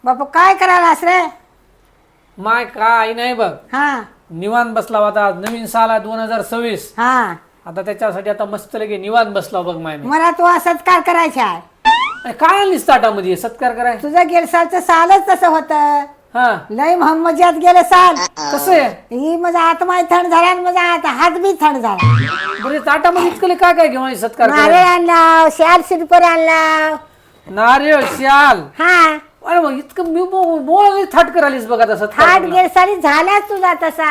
बापू काय करायलास रे? माय काय नाही बघ, हा निवांत बसला होता. आज नवीन साल आहे 2026. हा आता त्याच्यासाठी आता मस्त लगे निवांत बसला बघ माय मी. मला तू सत्कार करायचा आहे. अरे काय आणलीस ताटामध्ये सत्कार कराय? तुझं गेल सालचं सालच तसं होतं. हा लय मज्जात गेलं साल. कसं आहे? ही माझा आत्माही थंड झाला आणि माझा हात बी थंड झाला. बरे ताटामध्ये इतकं काय काय घेऊन सत्कार नारळ करायला? आणला, शाल सिरपर आणला. नारळ शाल. हा अरे मग इतकं मी बोल थाट करालीस बघ आता सत्कार थाट करून. गेल साली झालाच तुझा तसा.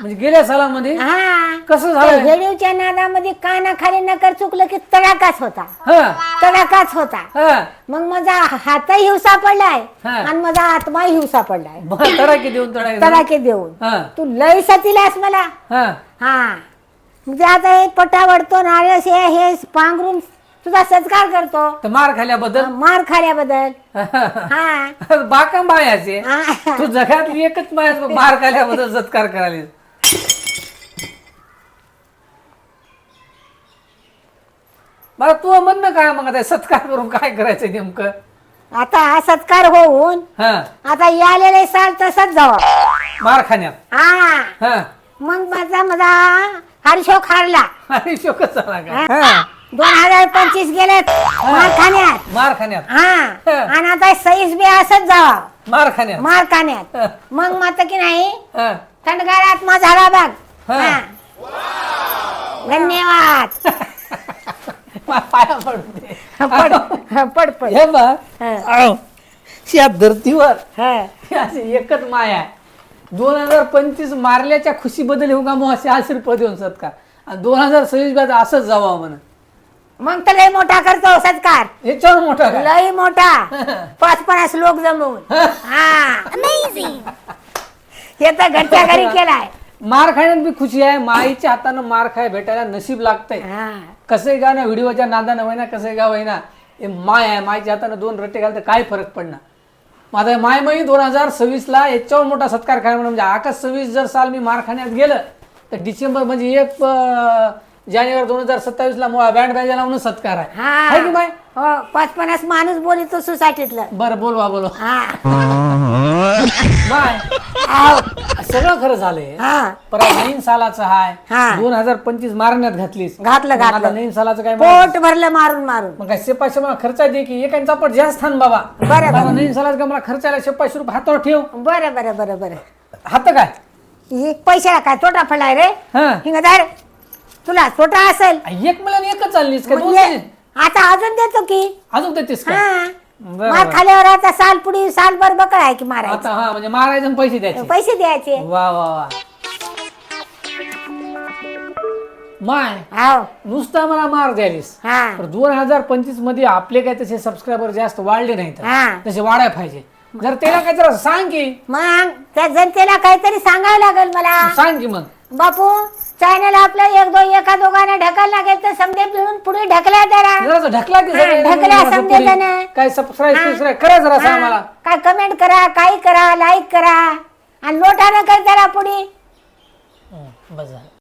म्हणजे गेल्या सालामध्ये हा कसं झालं? हेडूच्या नादामध्ये कानाखाली नकर चुकलं की तडाकाच होता. हा तडाकाच होता. हा मग माझा हातही हिवसा पडलाय हा. आणि माझा आत्माही हिवसा पडलाय. बरं, तडाखे देऊन तडाखे तडाके देऊन हा तू लय सतीलास मला. हा हा म्हणजे आता हे पटा वडतो नारळ हे पांघरून तुझा सत्कार करतो. तर मार खाल्याबद्दल मार खाल्याबद्दल. हा बाका मायाचे हा. तू जगातली एकच माया मार खाल्याबद्दल सत्कार करायला. मला तू म्हणणं काय मग आता सत्कार करून काय करायचं नेमकं? आता हा सत्कार होऊन हा आता यालेले साल तसंच जावा. मार खाण्यात. हा हा मग माझा हर्षोक हारला. आणि शोकच झाला का? 2025 गेलेत मार खाण्यात. मार खाण्यात. हा आणि आता 26 बी असंच जावा मार खाण्यात. मार खाण्यात. मग माता की नाही हा. थंडगार आत्मा झाला बघ. हा. हा. धन्यवाद. पाया पडून दे. पड पड पड. हे बघ हा. या धर्तीवर हा. ही अशी एकच माया आहे. 2025 मारल्याच्या खुशी बदल येऊ का मग असे आशीर्वाद देऊन सत्कार. आणि 2026 बाद असंच जावा म्हण. मग तर लय मोठा करतो सत्कार. याच्यावर मोठा काय? लय मोठा 50 लोक जमवून. हा हे तर घरच्या घरी केलाय. मार खाण्यात बी खुशी आहे. माईच्या हातानं मार खाय भेटायला नशीब लागतंय. हा. कसंही गा ना व्हिडिओच्या नादानं होईना कसंही गा होईना हे माय आहे. माईच्या हातानं 2 रट्टे घाल तर काय फरक पडणार. माझा माय माई 2026 याच्यावर मोठा सत्कार खायला म्हणजे आकाश 26 जर साल मी मार खाण्यात गेलं तर डिसेंबर म्हणजे 1 जानेवारी 2027 बँड बाजाला म्हणून सत्कार आहे. है की माय? हो 50 माणूस बोलितो सोसायटीतलं. बरं बोलवा. हा माय आव. सगळं खरं झालंय. हा परत नवीन सालाचं हाय. हा. 2025 मारण्यात घातलीस. घातलं मग आता घातलं नवीन सालाचं काय म्हणायचं? पोट भरलं मारून मारून. मग काय शेपाशे मला खर्च दे की एकांचा पण जास्त थांब बाबा. बरं आता बरं नवीन सालाच का मला खर्चायला 500 रुपये हातावर ठेव. बरं बरं बरं बरं. हात काय? ही पैशाला काय तोटा पडलाय रे? हा हिंगदार तुला तोटा असेल. एक मला एकच चाललीस का? मग 2 ये. आता अजून देतो की. अजून देतेस का? हा बरं, मार बरं. खाल्यावर आता साल पुढे साल भर बकळ आहे की मारायचं. आता हा म्हणजे मारायचं आणि पैसे द्यायचे. पैसे द्यायचे. वा वा वा. माय हाव. नुसता मला मार द्यालीस. हा 2025 मध्ये आपले काय तसे सबस्क्रायबर जास्त वाढले नाहीत. हा तसे वाढायला पाहिजे. जर त्याला काय जरा सांग की. मग त्या जनतेला काहीतरी सांगावं लागेल मला. सांग की मग. बापू चॅनल आपलं एका दोघांना ढकल लागेल तर समजे पिळून पुढे ढकला जरा. जरा ढकला की हा, सगळे. ढकला जरासं समजे पुढे. त्यानं. काय सबस्क्राईब हा. करा जरा सांग हा, मला. काय कमेंट करा काही करा लाईक करा आणि लोटानं कर जरा पुढे. बस झालं.